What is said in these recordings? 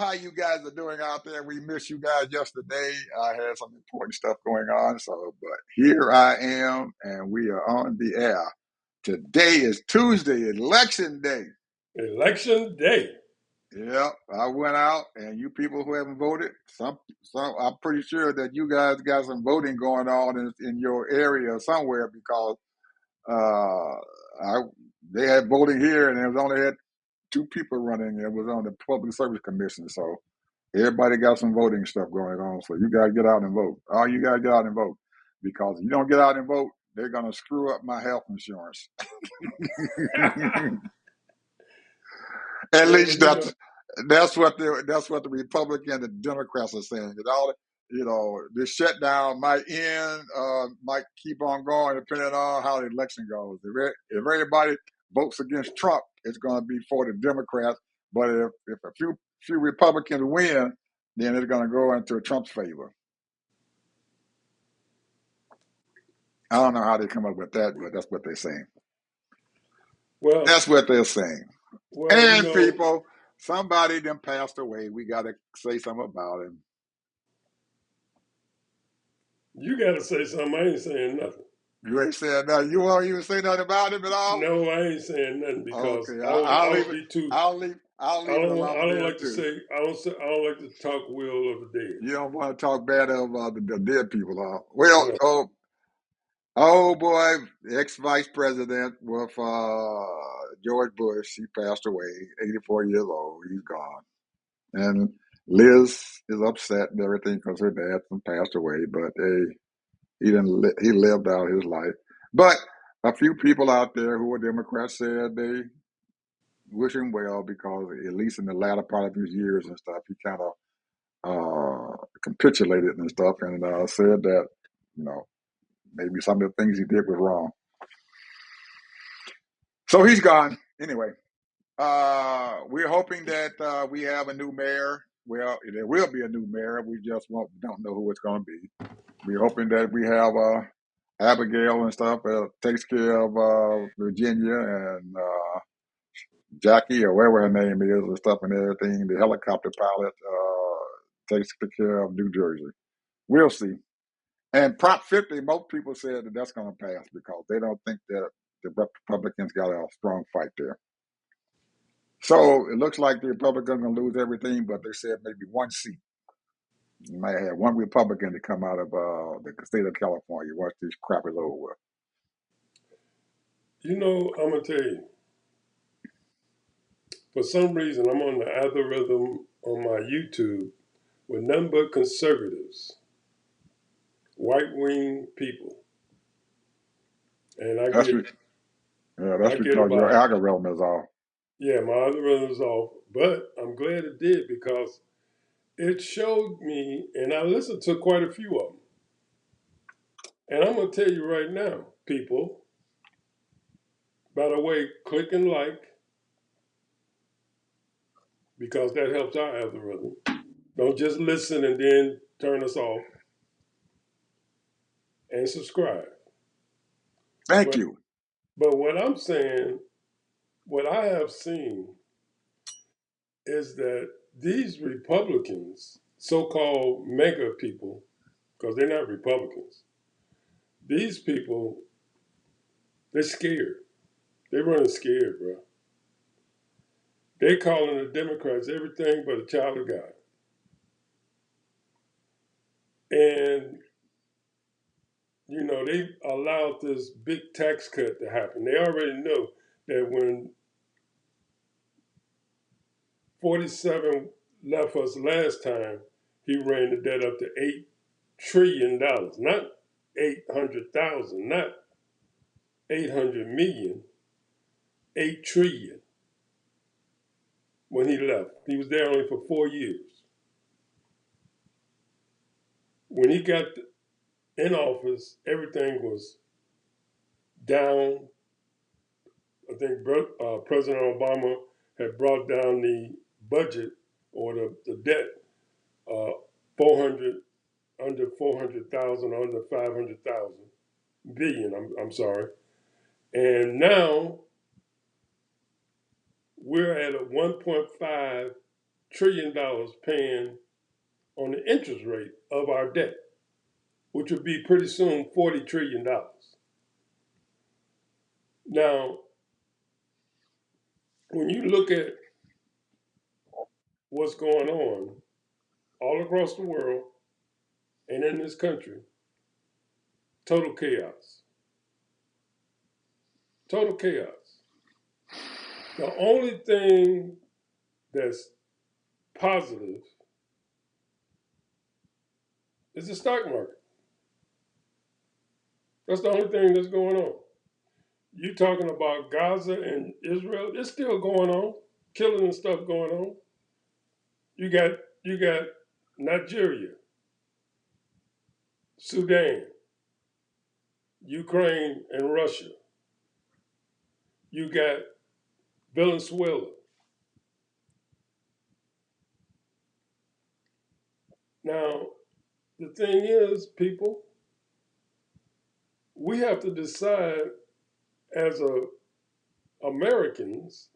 how you guys are doing out there. We missed you guys yesterday. I had some important stuff going on, but here I am, and we are on the air. Today is Tuesday, Election Day. Election Day. Yep, I went out, and you people who haven't voted, some, I'm pretty sure that you guys got some voting going on in your area somewhere because uh, I they had voting here, and there was only had two people running. It was on the Public Service Commission, so everybody got some voting stuff going on. So you got to get out and vote. All you got to get out and vote because if you don't get out and vote, they're gonna screw up my health insurance. At Well, least that's what the Republicans and the Democrats are saying. That all this shutdown might end, might keep on going depending on how the election goes. If everybody votes against Trump, it's going to be for the Democrats. But if a few Republicans win, then it's going to go into Trump's favor. I don't know how they come up with that, but that's what they're saying. well, That's what they're saying. well, And people, somebody then passed away. We got to say something about him. you got to say something. I ain't saying nothing. You ain't saying nothing. You won't even say nothing about him at all. No, I ain't saying nothing because Okay, I I'll leave would it. be too. I'll leave it I alone don't there like to too. say. I don't like to talk will of the dead. You don't want to talk bad about the dead people, huh? Well, No. oh boy, ex vice president with George Bush. He passed away, 84 years old. He's gone, and Liz is upset and everything because her dad passed away. But he didn't. He lived out his life. But a few people out there who were Democrats said they wish him well because at least in the latter part of his years and stuff, he kind of capitulated and stuff, and said that maybe some of the things he did was wrong. So he's gone anyway. We're hoping that we have a new mayor. Well, there will be a new mayor. We just don't know who it's going to be. We're hoping that we have Abigail and stuff takes care of Virginia and Jackie or whatever her name is and stuff and everything. The helicopter pilot takes care of New Jersey. We'll see. And Prop 50, most people said that that's going to pass because they don't think that the Republicans got a strong fight there. So it looks like the Republicans are going to lose everything, but they said maybe one seat. You might have one Republican to come out of the state of California once this crap is over with. I'm gonna tell you. For some reason, I'm on the algorithm on my YouTube with none but conservatives, white wing people, and That's I get because your about algorithm is off. my algorithm is off, but I'm glad it did because it showed me, and I listened to quite a few of them. And I'm gonna tell you right now, people. By the way, click and like because that helps our algorithm. Don't just listen and then turn us off, and subscribe. Thank But you. but what I'm saying, what I have seen is that these Republicans, so-called mega people, because they're not Republicans, these people, they're scared. They're running scared, bro. They calling the Democrats everything but a child of God. And, they allowed this big tax cut to happen. They already know that when 47 left us last time, he ran the debt up to $8 trillion, not 800,000, not 800 million, 8 trillion when he left. He was there only for 4 years. When he got in office, everything was down. I think President Obama had brought down the budget or the debt 400 under 400,000, under 500,000 billion. I'm sorry, and now we're at a 1.5 trillion paying on the interest rate of our debt, which would be pretty soon $40 trillion. Now, when you look at what's going on all across the world and in this country, total chaos. Total chaos. The only thing that's positive is the stock market. That's the only thing that's going on. You talking about Gaza and Israel? It's still going on, killing and stuff going on. You got Nigeria, Sudan, Ukraine, and Russia. You got Venezuela. Now, the thing is, people, we have to decide as Americans,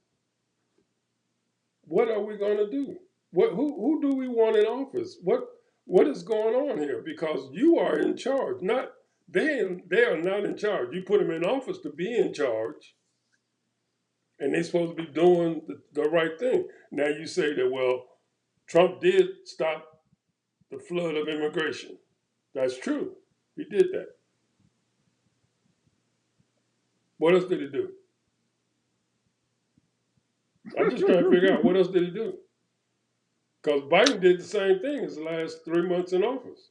what are we going to do? Who do we want in office? What is going on here? Because you are in charge, not they are not in charge. You put them in office to be in charge, and they're supposed to be doing the right thing. Now you say that, well, Trump did stop the flood of immigration. That's true. He did that. What else did he do? I'm just trying to figure out what else did he do? Because Biden did the same thing his last 3 months in office.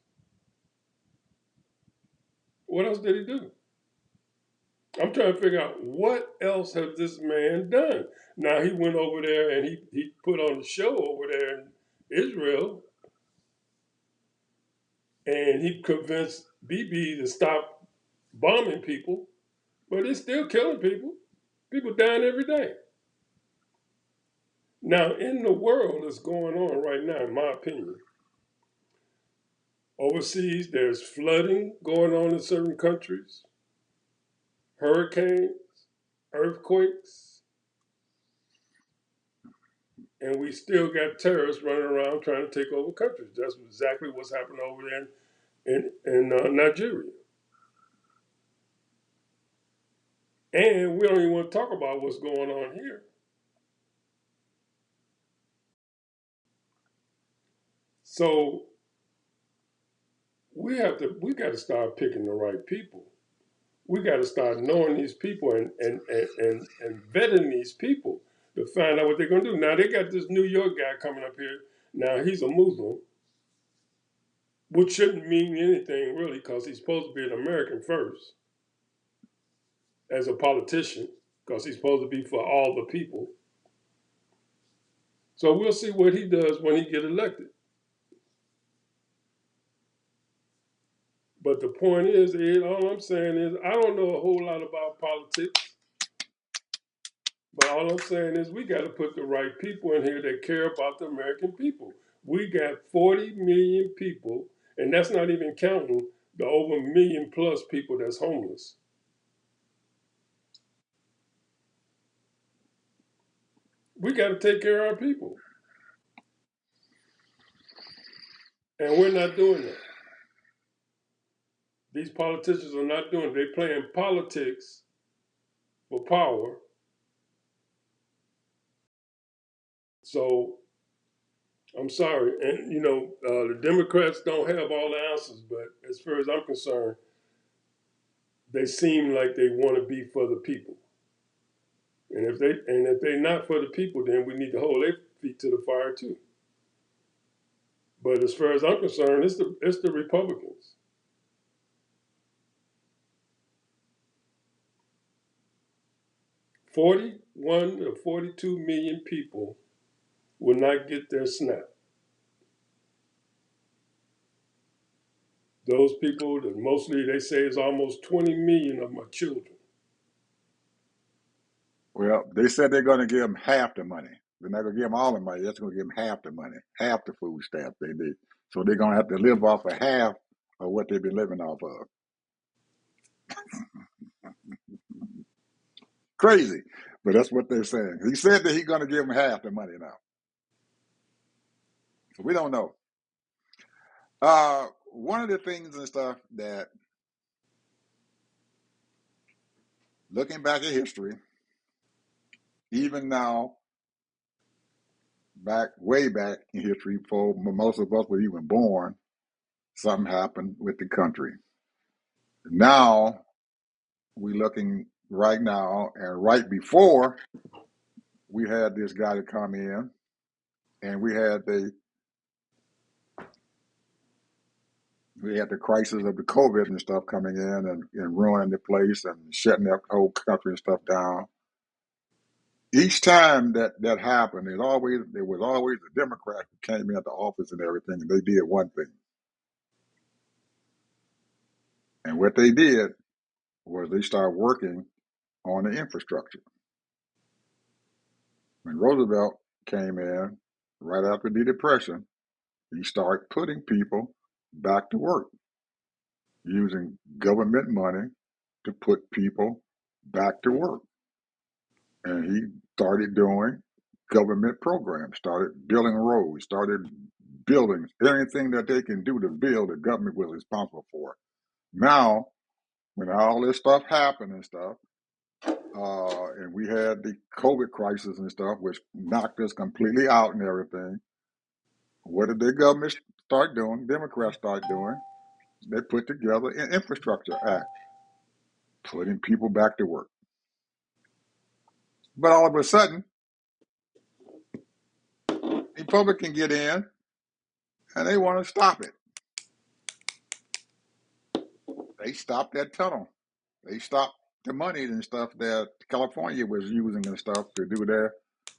What else did he do? I'm trying to figure out what else has this man done. Now he went over there and he put on the show over there in Israel, and he convinced Bibi to stop bombing people, but it's still killing people. People dying every day. Now in the world that's going on right now, in my opinion, overseas there's flooding going on in certain countries, hurricanes, earthquakes, and we still got terrorists running around trying to take over countries. That's exactly what's happening over there in Nigeria. And we don't even want to talk about what's going on here. So we got to start picking the right people. We got to start knowing these people and vetting these people to find out what they're going to do. Now they got this New York guy coming up here. Now he's a Muslim, which shouldn't mean anything really, because he's supposed to be an American first as a politician, because he's supposed to be for all the people. So we'll see what he does when he get elected. But the point is, Ed, all I'm saying is I don't know a whole lot about politics. But all I'm saying is we got to put the right people in here that care about the American people. We got 40 million people, and that's not even counting the over million plus people that's homeless. We got to take care of our people. And we're not doing that. These politicians are not doing it. They're playing politics for power. So I'm sorry. And, the Democrats don't have all the answers, but as far as I'm concerned, they seem like they want to be for the people. And if they're not for the people, then we need to hold their feet to the fire too. But as far as I'm concerned, it's the Republicans. 41 or 42 million people will not get their SNAP. Those people that mostly they say is almost 20 million of them are children. Well, they said they're going to give them half the money. They're not going to give them all the money. They're just going to give them half the money, half the food stamps they need. So they're going to have to live off of half of what they've been living off of. Crazy, but that's what they're saying. He said that he's going to give them half the money now. So we don't know. One of the things and stuff that, looking back at history, even now, way back in history, before most of us were even born, something happened with the country. Now we looking right now, and right before we had this guy to come in, and we had the crisis of the COVID and stuff coming in and ruining the place and shutting that whole country and stuff down. Each time that happened, there was always a Democrat who came into office and everything, and they did one thing. And what they did was they started working on the infrastructure. When Roosevelt came in, right after the Depression, he started putting people back to work using government money to put people back to work. And he started doing government programs, started building roads, started buildings, anything that they can do to build, the government was responsible for. Now, when all this stuff happened and stuff, and we had the COVID crisis and stuff, which knocked us completely out and everything, what did the government start doing? Democrats start doing? They put together an infrastructure act, putting people back to work. But all of a sudden, Republicans get in and they want to stop it. They stopped that tunnel. They stopped the money and stuff that California was using and stuff to do their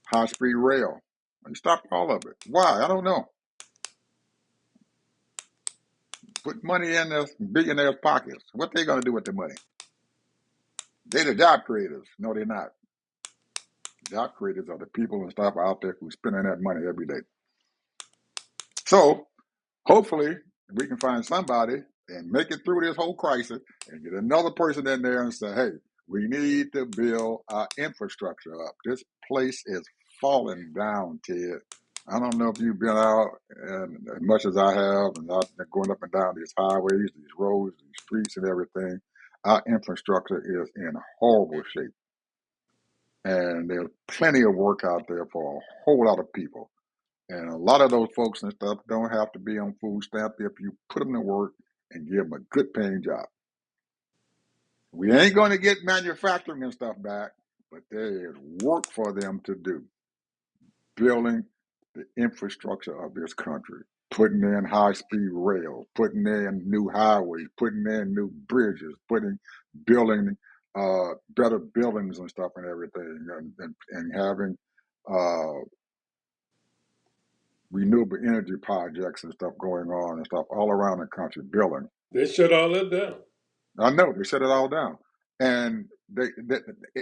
high-speed rail. They stopped all of it. Why? I don't know. Put money in their billionaires' pockets. What they going to do with the money? They're the job creators. No, they're not. Job creators are the people and stuff out there who's spending that money every day. So hopefully we can find somebody and make it through this whole crisis and get another person in there and say, hey, we need to build our infrastructure up. This place is falling down, Ted. I don't know if you've been out and as much as I have, and I've been going up and down these highways, these roads, these streets and everything. Our infrastructure is in horrible shape. And there's plenty of work out there for a whole lot of people. And a lot of those folks and stuff don't have to be on food stamp if you put them to work and give them a good paying job. We ain't going to get manufacturing and stuff back, but there is work for them to do. Building the infrastructure of this country, putting in high-speed rail, putting in new highways, putting in new bridges, building better buildings and stuff and everything, and having renewable energy projects and stuff going on and stuff all around the country building. They shut all that down. I know they shut it all down, and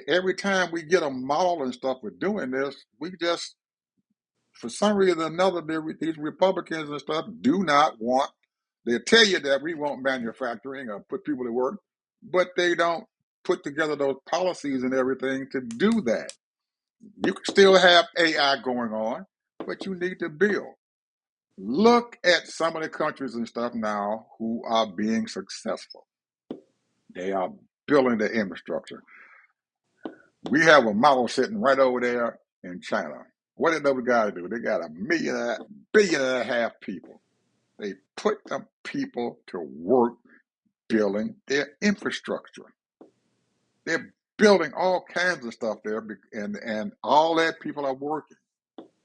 every time we get a model and stuff for doing this, we just for some reason or another these Republicans and stuff do not want. They tell you that we want manufacturing or put people to work, but they don't put together those policies and everything to do that. You can still have AI going on, but you need to build. Look at some of the countries and stuff now who are being successful. They are building the infrastructure. We have a model sitting right over there in China. What did those guys do? They got billion and a half people. They put them people to work building their infrastructure. They're building all kinds of stuff there, and all that people are working.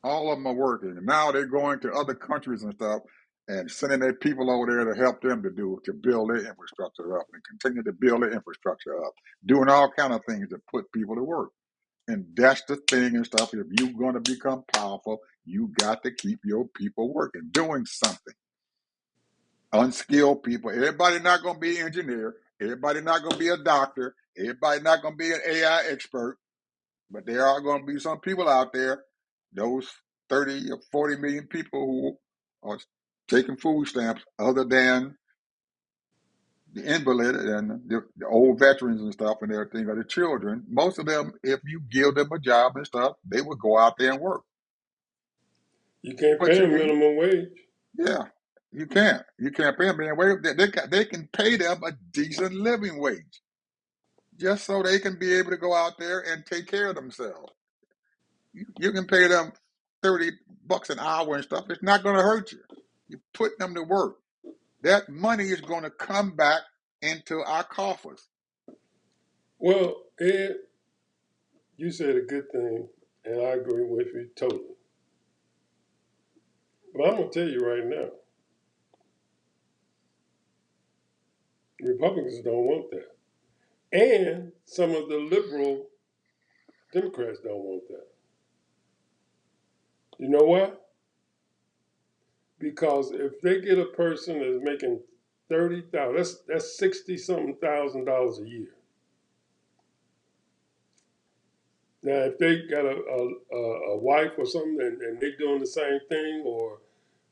All of them are working. And now they're going to other countries and stuff and sending their people over there to help them to build their infrastructure up and continue to build their infrastructure up, doing all kind of things to put people to work. And that's the thing and stuff. If you're going to become powerful, you got to keep your people working, doing something. Unskilled people. Everybody not going to be an engineer. Everybody not going to be a doctor. Everybody not going to be an AI expert. But there are going to be some people out there, those 30 or 40 million people who are taking food stamps other than the invalid and the old veterans and stuff and everything, or the children. Most of them, if you give them a job and stuff, they will go out there and work. You can't But pay you them can, minimum wage. yeah, you can't. You can't pay them minimum wage. They can pay them a decent living wage just so they can be able to go out there and take care of themselves. You can pay them $30 an hour and stuff. It's not going to hurt you. You put them to work. That money is going to come back into our coffers. Well, Ed, you said a good thing, and I agree with you totally. But I'm gonna tell you right now, Republicans don't want that, and some of the liberal Democrats don't want that. You know why? Because if they get a person that's making 30,000, that's 60 something $1,000 a year. Now, if they got a wife or something and they doing the same thing, or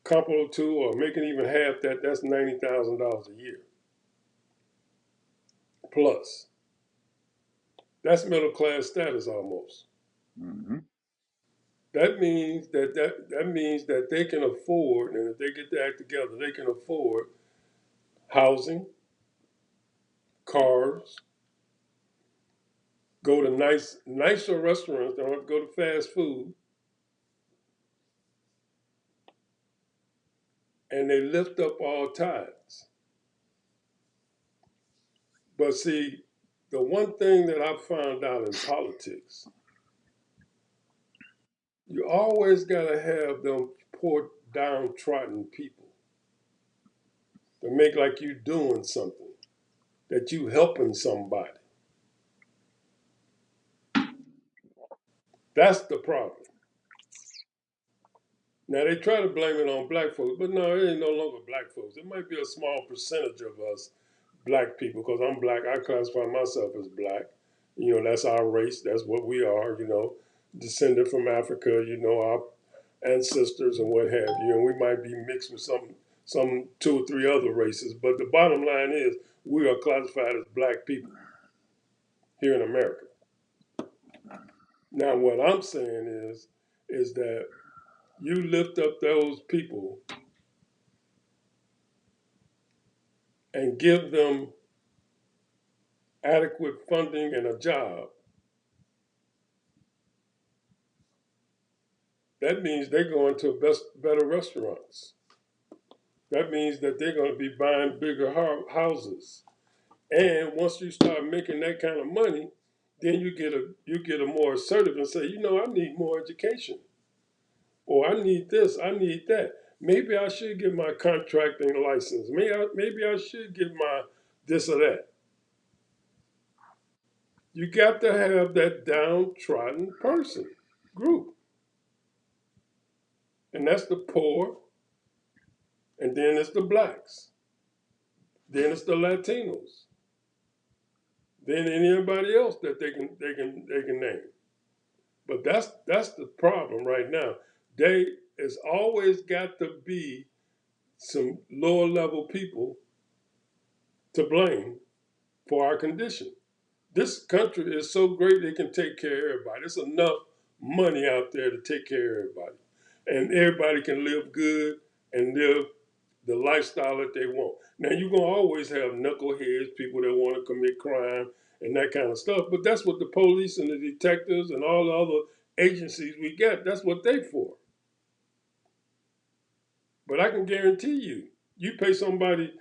couple or two, or making even half that, that's $90,000 a year plus. That's middle class status almost. Mm-hmm. That means that they can afford, and if they get their act together, they can afford housing, cars, go to nicer restaurants. Don't have to go to fast food, and they lift up all tides. But see, the one thing that I found out in politics, you always got to have them poor downtrodden people to make like you doing something, that you helping somebody. That's the problem. Now they try to blame it on black folks, but no, it ain't no longer black folks. It might be a small percentage of us black people, because I'm black. I classify myself as black. You know, that's our race. That's what we are. You know, descended from Africa. You know, our ancestors and what have you. And we might be mixed with some two or three other races. But the bottom line is, we are classified as black people here in America. Now, what I'm saying is that you lift up those people and give them adequate funding and a job, that means they're going to better restaurants. That means that they're going to be buying bigger houses. And once you start making that kind of money, then you get a more assertive and say, you know, I need more education, or I need this, I need that. Maybe I should get my contracting license. Maybe I should get my this or that. You got to have that downtrodden person group, and that's the poor, and then it's the blacks, then it's the Latinos, then anybody else that they can name. But that's the problem right now. They It's always got to be some lower level people to blame for our condition. This country is so great it can take care of everybody. There's enough money out there to take care of everybody, and everybody can live good and live the lifestyle that they want. Now you're gonna always have knuckleheads, people that want to commit crime and that kind of stuff. But that's what the police and the detectives and all the other agencies we get, that's what they for. But I can guarantee you, you pay somebody,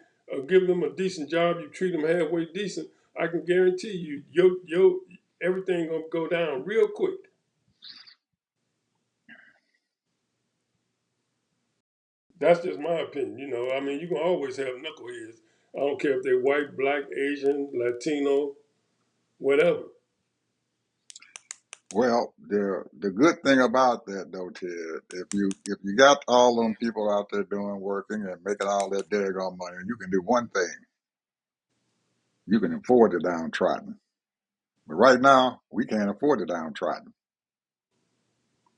give them a decent job, you treat them halfway decent, I can guarantee you, your everything gonna go down real quick. That's just my opinion. You know, I mean, you can always have knuckleheads. I don't care if they're white, black, Asian, Latino, whatever. Well, the good thing about that though, Ted, if you got all them people out there doing working and making all that daggone money, you can do one thing. You can afford the downtrodden. But right now, we can't afford the downtrodden.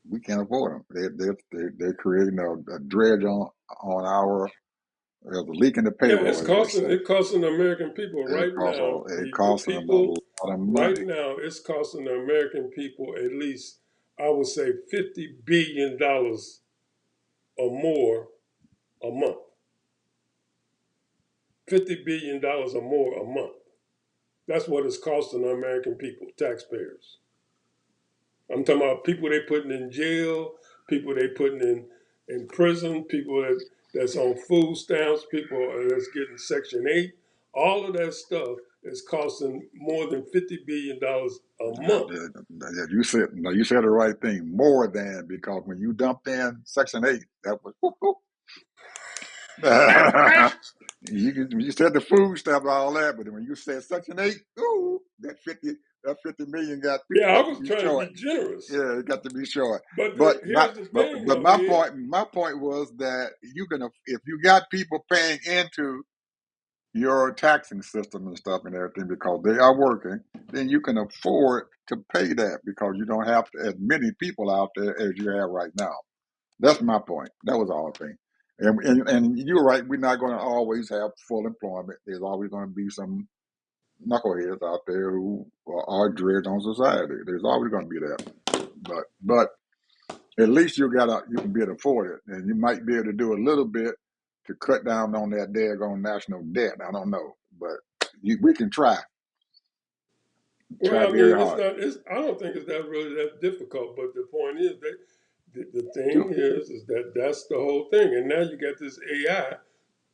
We can't afford them. They're creating a dredge on our there's a leak in the Yeah, paper, it's as they costing say. it costing the American people It right costs now. it The costs them a people lot of right money. now, it's costing the American people at least, I would say, $50 billion or more a month. $50 billion or more a month. That's what it's costing the American people, taxpayers. I'm talking about people they putting in jail, people they putting in prison, people that's on food stamps, people that's getting Section 8. All of that stuff is costing more than $50 billion a month. You said the right thing. More than, because when you dumped in Section 8, that was whoop, whoop. You said the food stuff, all that, but when you said Section 8, ooh, that 50 million Yeah, I got to was be trying to short. be generous. Yeah, it got to be short. But But here's the thing, though, my Ed. point was that you can, if you got people paying into your taxing system and stuff and everything because they are working, then you can afford to pay that because you don't have as many people out there as you have right now. That's my point. That was all thing. And you're right. We're not going to always have full employment. There's always going to be some knuckleheads out there who are dreads on society. There's always going to be that. But at least you can be able to afford it, and you might be able to do a little bit to cut down on that daggone national debt. I don't know, but we can try Well, I very mean, it's hard. not. It's. I don't think it's that really that difficult. But the point is that the Sure. thing is that that's the whole thing. And now you got this AI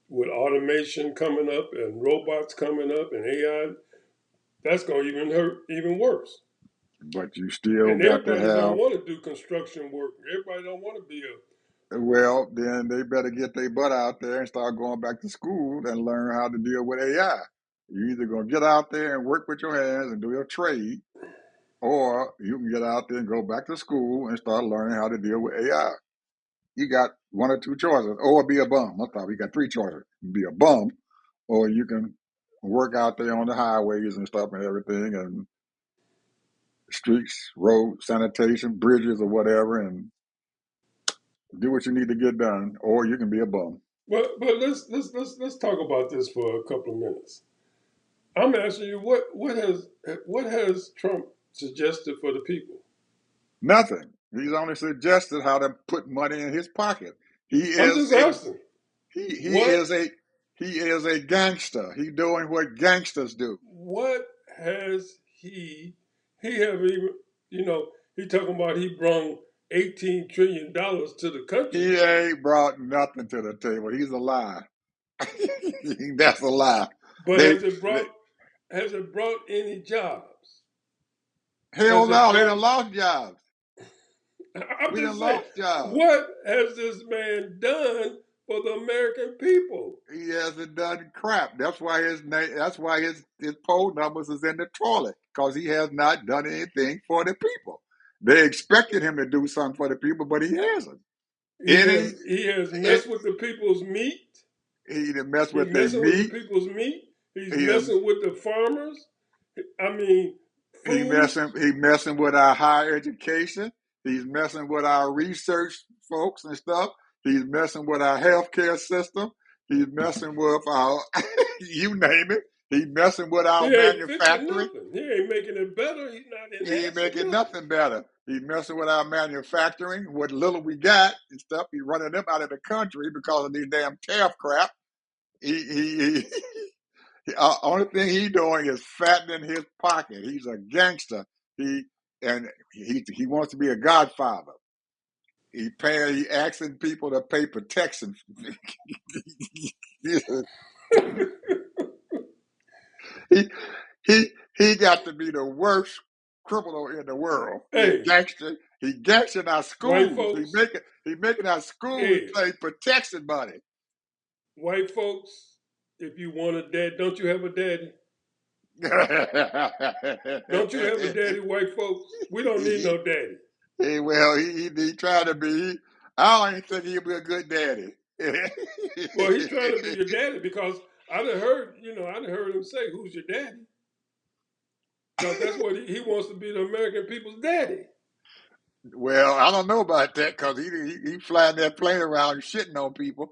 with automation coming up and robots coming up and AI. That's going to even hurt even worse. But you still And got to everybody don't have. want to do construction work. Everybody don't want to be a. Well, then they better get their butt out there and start going back to school and learn how to deal with AI. You're either gonna get out there and work with your hands and do your trade, or you can get out there and go back to school and start learning how to deal with AI. You got one or two choices, or be a bum. I thought we got three choices: you can be a bum, or you can work out there on the highways and stuff and everything, and streets, road sanitation, bridges, or whatever, and do what you need to get done. Or you can be a bum. But let's talk about this for a couple of minutes. I'm asking you what has Trump suggested for the people? Nothing. He's only suggested how to put money in his pocket. He I'm is just a asking he what is a he is a gangster. He doing what gangsters do. what has he have even he talking about he brought $18 trillion to the country, He ain't brought nothing to the table. He's a lie. That's a lie. but They, they has it brought any jobs? hell Has it no, they done brought? lost jobs. I'm We done just saying, lost jobs. what has this man done for the American people? He hasn't done crap. That's why his name. That's why his poll numbers is in the toilet because he has not done anything for the people. They expected him to do something for the people, but he hasn't. Any He has it, messed with the people's meat. he done messed He with their messing with the meat. people's meat. He's He done, messing with the farmers. I mean, food. he messing with our higher education. He's messing with our research folks and stuff. He's messing with our healthcare system. He's messing with our you name it. He's messing with He our ain't fixing manufacturing. nothing. He ain't making it better. He's not He ain't enhancing making nothing. nothing better. He's messing with our manufacturing. What little we got and stuff, he's running them out of the country because of these damn tariff crap. He only thing he doing is fattening his pocket. He's a gangster. He he wants to be a godfather. He asking people to pay protection. he he got to be the worst criminal in the world. Hey, He gangstering our white schools. folks, He making our schools hey, pay protection money. white folks, if you want a dad, don't you have a daddy? Don't you have a daddy, white folks? We don't need no daddy. well, he tried to be. I don't even think he'll be a good daddy. Well, he's trying to be your daddy because I done heard him say, "Who's your daddy?" Because that's what he wants to be the American people's daddy. Well, I don't know about that because he flying that plane around shitting on people.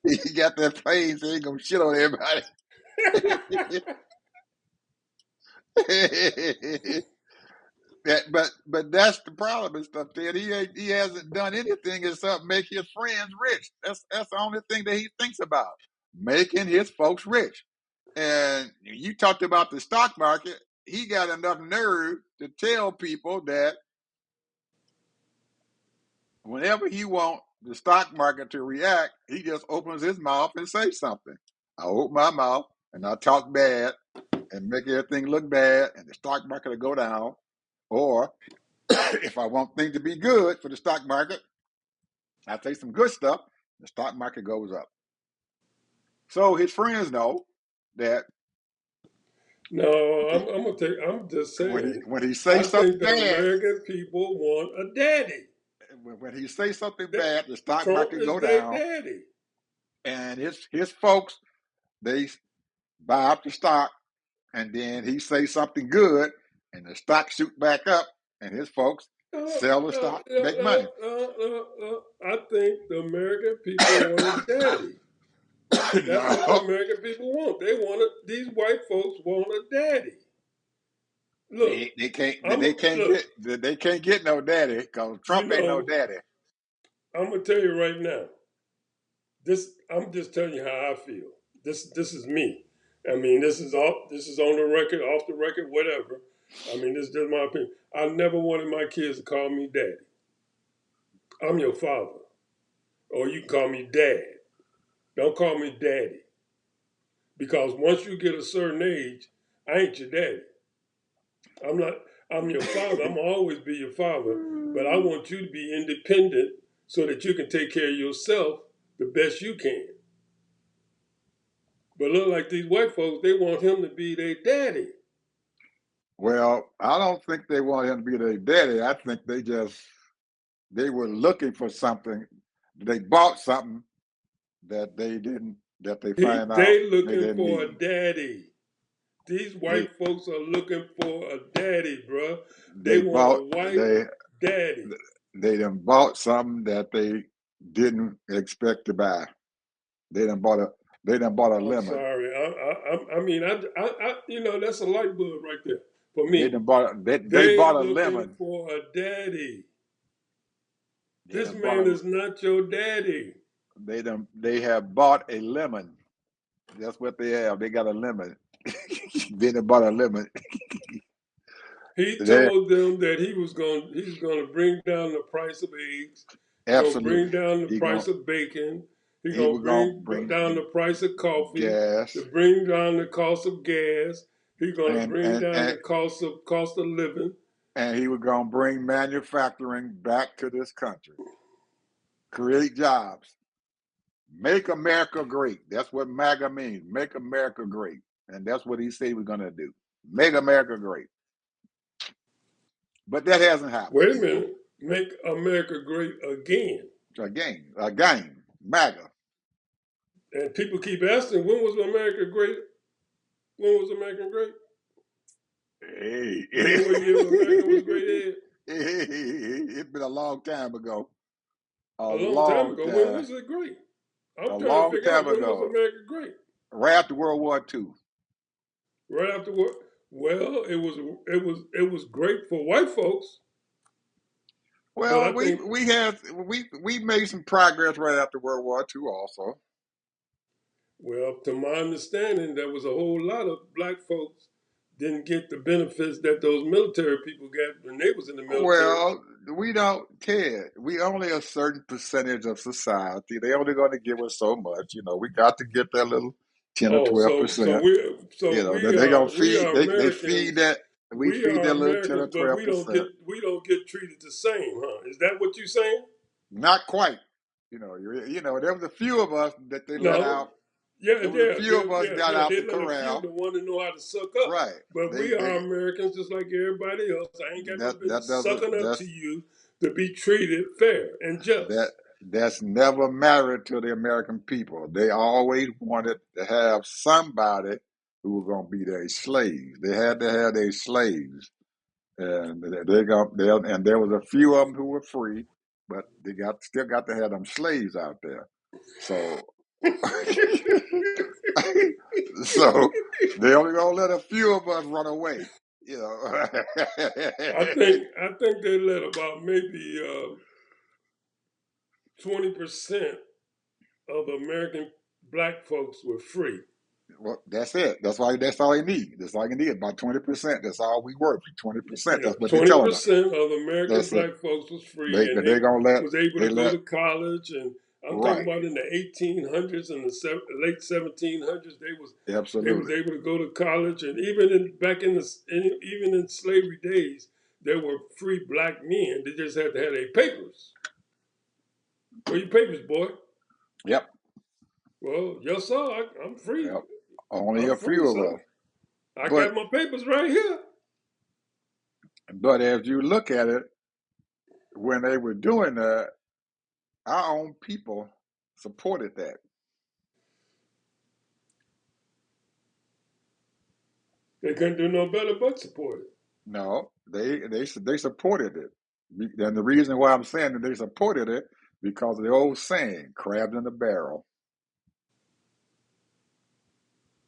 He got that plane, so he gonna shit on everybody. but that's the problem and stuff, Ted. He hasn't done anything except make his friends rich. That's the only thing that he thinks about, making his folks rich. And you talked about the stock market. He got enough nerve to tell people that whenever he want the stock market to react, he just opens his mouth and says something. I open my mouth and I talk bad and make everything look bad, and the stock market will go down. Or if I want things to be good for the stock market, I say some good stuff, the stock market goes up. So his friends know that No, I'm just saying. when he I says something think the bad, American people want a daddy. when he says something That bad, the stock Trump market is go their down, daddy. and his folks they buy up the stock, and then he says something good, and the stock shoot back up, and his folks sell the stock, make money. I think the American people want a daddy. That's what the No, American people want. These white folks want a daddy. Look, they can't I'm look. they can't get no daddy because You Trump ain't no know, daddy. I'm gonna tell you right now. I'm just telling you how I feel. This is me. I mean, this is on the record, off the record, whatever. I mean, this is just my opinion. I never wanted my kids to call me daddy. I'm your father. Or you can call me dad. Don't call me daddy. Because once you get a certain age, I ain't your daddy. I'm not I'm your father. I'm always be your father. But I want you to be independent so that you can take care of yourself the best you can. But look like these white folks, they want him to be their daddy. Well, I don't think they want him to be their daddy. I think they were looking for something. They bought something that they didn't that they find out They they looking didn't for a need. daddy. These They white folks are looking for a daddy, bruh. They they want bought a white daddy. they done bought something that they didn't expect to buy. They done bought a they done bought a I'm lemon. sorry. I mean, that's a light bulb right there for They me. done bought they They bought a looking lemon. for a daddy. They This done bought man a is not your daddy. they have bought a lemon. That's what they have. They got a lemon. They done bought a lemon. He They told them that he's gonna bring down the price of eggs. He's gonna bring absolutely. down the He going price of bacon. He's he gonna was gonna bring bring down the the price of coffee. To gas bring down the cost of gas. He's gonna and bring and down and the cost of living. and he was gonna bring manufacturing back to this country, create jobs, make America great. That's what MAGA means. Make America great, and that's what he said he was gonna do. Make America great. But that hasn't happened. Wait a minute. Make America great again. Again, MAGA. And people keep asking, when was America great? When was America great? Hey, You know what year America was great at? it's been a long time ago. A A long time long ago. When time. was it great? A I'm trying to long figure time out when was ago. America great. Right after World War II. Right after what? Well, it was great for white folks, but Well, I think, we made some progress right after World War II also. well, to my understanding, there was a whole lot of black folks didn't get the benefits that those military people got when they was in the military. Well, we don't care. We only a certain percentage of society. They only going to give us so much. We got to get that little 10 or Oh, twelve so percent. That they gonna we feed. are They feed Americans. that. We We feed are that little 10 Americans, or but 12%. we don't get treated the same, huh? Is that what you're saying? Not quite. There was a few of us that they let No. out. Yeah, There was a few of us got yeah. out They the let a few corral. the one to know how to suck up. Right. But They we are they Americans just like everybody else. I ain't got no that business doesn't sucking up to that's you to be treated fair and that just. that's never mattered to the American people. They always wanted to have somebody who was going to be their slaves. They had to have their slaves, and and there was a few of them who were free, but they still got to have them slaves out there. So so they only gonna let a few of us run away. You know. I think they let about maybe 20% of the American black folks were free. Well, that's it. That's all they need. That's all you need. About 20%. That's all we work. 20%. Yeah, That's what they're twenty telling us. percent of American That's it. black folks was free, and They they gonna let was able to they go let to college. And I'm talking right. about in the 1800s and the late 1700s, they was Absolutely. able to go to college, and even back even in slavery days, there were free black men. They just had to have their papers. Where your papers, boy? Yep. Well, yes, sir. I'm free. Yep. Only I'm a free, few of sir. us. I But got my papers right here. as you look at it, when they were doing that, our own people supported that. They couldn't do no better but support it. No, they supported it. And the reason why I'm saying that they supported it because of the old saying, "Crabs in the barrel."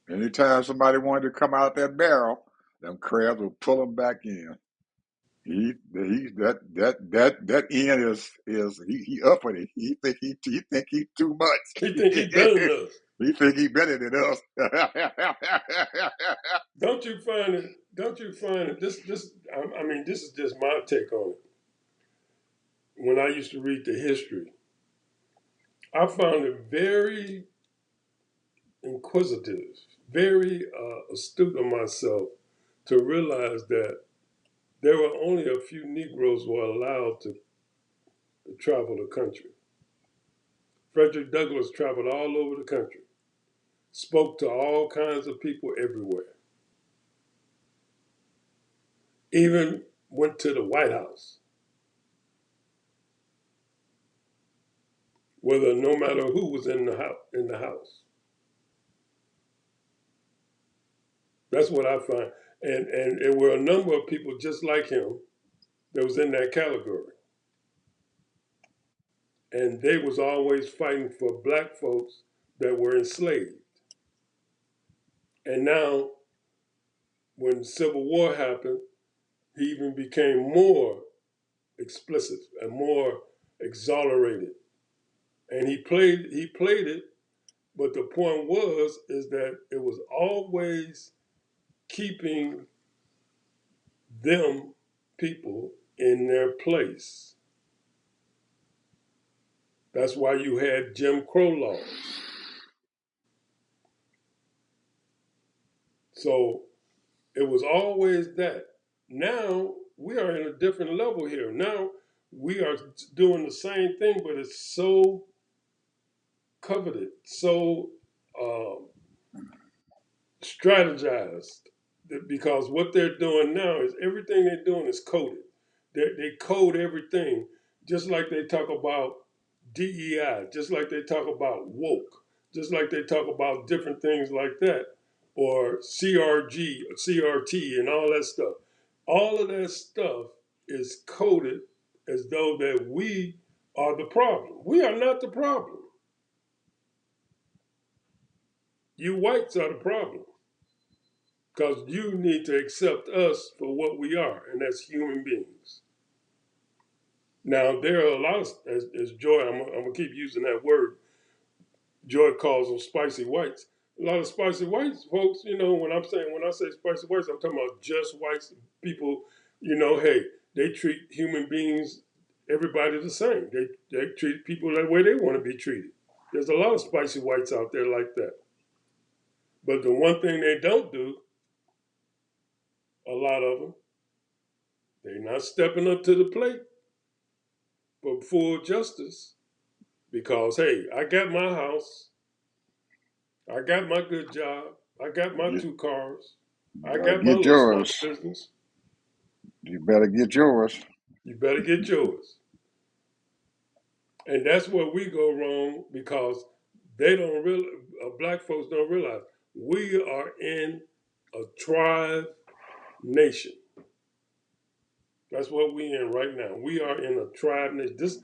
Anytime somebody wanted to come out that barrel, them crabs will pull them back in. He that Ian he upping it. He think he too much. He think he better than us. He think he better than us. Don't you find it? Don't you find it? I mean, this is just my take on it. When I used to read the history, I found it very inquisitive, very astute of myself to realize that there were only a few Negroes who were allowed to travel the country. Frederick Douglass traveled all over the country, spoke to all kinds of people everywhere, even went to the White House, whether no matter who was in the house. That's what I find. And there were a number of people just like him that was in that category. And they was always fighting for black folks that were enslaved. And now when the Civil War happened, he even became more explicit and more exonerated. And he played it, but the point was is that it was always keeping them people in their place. That's why you had Jim Crow laws. So it was always that. Now we are in a different level here. Now we are doing the same thing, but it's so coveted, so um, strategized, because what they're doing now is everything they're doing is coded. They code everything, just like they talk about DEI, just like they talk about woke, just like they talk about different things like that, or CRG, CRT, and all that stuff. All of that stuff is coded as though that we are the problem. We are not the problem. You whites are the problem because you need to accept us for what we are, and that's human beings. Now, there are a lot of, as Joy, I'm going to keep using that word, Joy calls them spicy whites. A lot of spicy whites folks, when I say spicy whites, I'm talking about just whites people, hey, they treat human beings, everybody the same. They treat people the way they want to be treated. There's a lot of spicy whites out there like that. But the one thing they don't do, a lot of them, they're not stepping up to the plate for full justice because, hey, I got my house, I got my good job, I got my you 2 cars, I better got my get little small yours. business. You better get yours. You better get yours. And that's where we go wrong because they don't real black folks don't realize we are in a tribe nation. That's what we in right now. We are in a tribe nation. This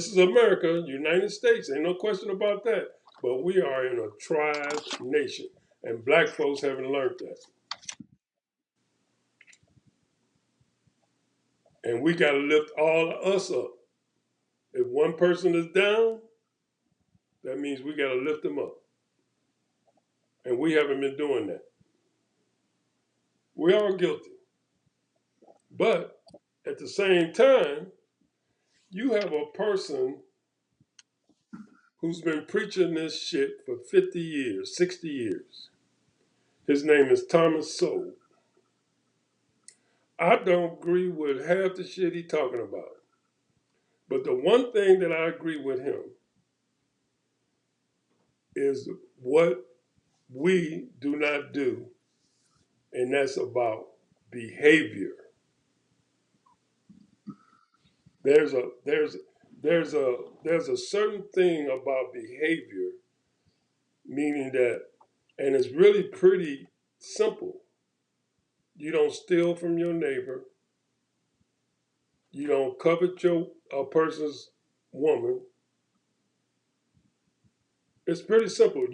is America, United States. Ain't no question about that. But we are in a tribe nation, and black folks haven't learned that. And we got to lift all of us up. If one person is down, that means we got to lift them up. And we haven't been doing that. We are guilty. But at the same time, you have a person who's been preaching this shit for 50 years, 60 years. His name is Thomas Sowell. I don't agree with half the shit he's talking about. But the one thing that I agree with him is what we do not do, and that's about behavior. There's a certain thing about behavior, meaning that, and it's really pretty simple. You don't steal from your neighbor. You don't covet a person's woman. It's pretty simple.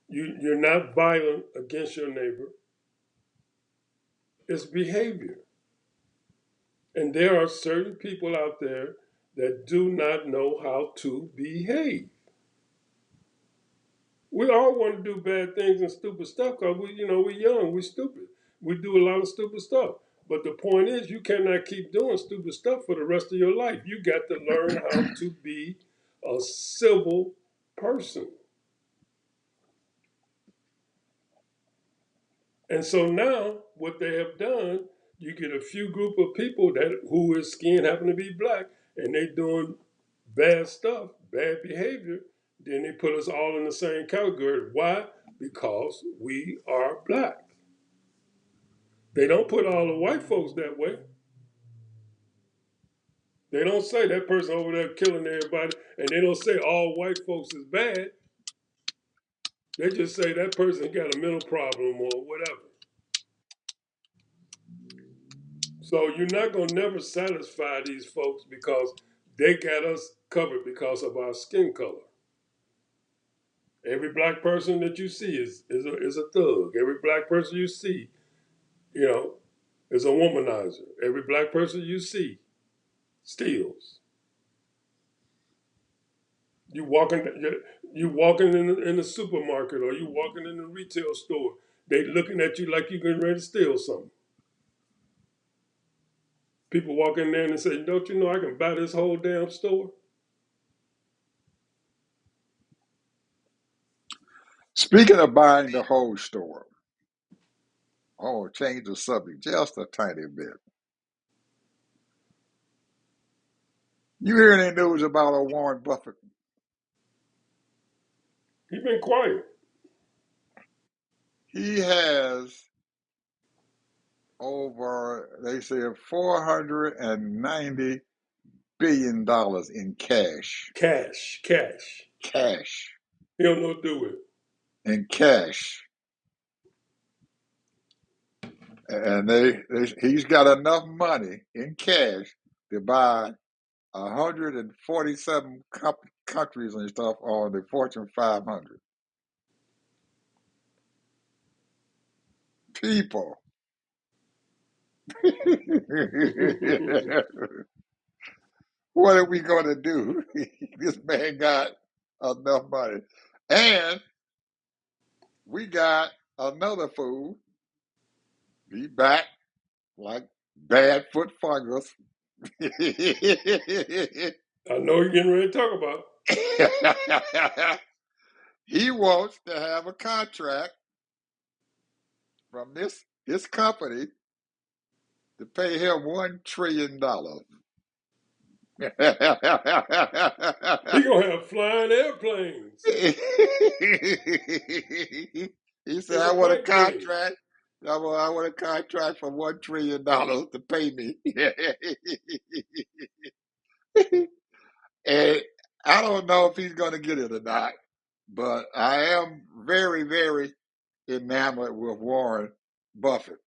You're not violent against your neighbor. It's behavior. And there are certain people out there that do not know how to behave. We all want to do bad things and stupid stuff because we're young, we're stupid. We do a lot of stupid stuff. But the point is, you cannot keep doing stupid stuff for the rest of your life. You got to learn how to be a civil person. And so now, what they have done, you get a few group of people whose skin happen to be black, and they doing bad stuff, bad behavior. Then they put us all in the same category. Why? Because we are black. They don't put all the white folks that way. They don't say that person over there killing everybody, and they don't say all white folks is bad. They just say that person got a mental problem or whatever. So you're not going to never satisfy these folks because they got us covered because of our skin color. Every black person that you see is a thug. Every black person you see, you know, is a womanizer. Every black person you see steals. You walking in the supermarket or you walking in the retail store. They looking at you like you getting ready to steal something. People walk in there and say, "Don't you know I can buy this whole damn store?" Speaking of buying the whole store, oh, change the subject just a tiny bit. You hear any news about a Warren Buffett? He been quiet. He has over, they said, $490 billion in cash. Cash. Cash. He don't know what to do with it. In cash. And he's got enough money in cash to buy 147 countries and stuff on the Fortune 500. People. What are we going to do? This man got enough money. And we got another fool. He back like bad foot fungus. I know you're getting ready to talk about. He wants to have a contract from this company to pay him $1 trillion. He gonna have flying airplanes. He said, It's "I a want a pipe dream. contract. I want a contract for $1 trillion to pay me." And I don't know if he's going to get it or not, but I am very, very enamored with Warren Buffett.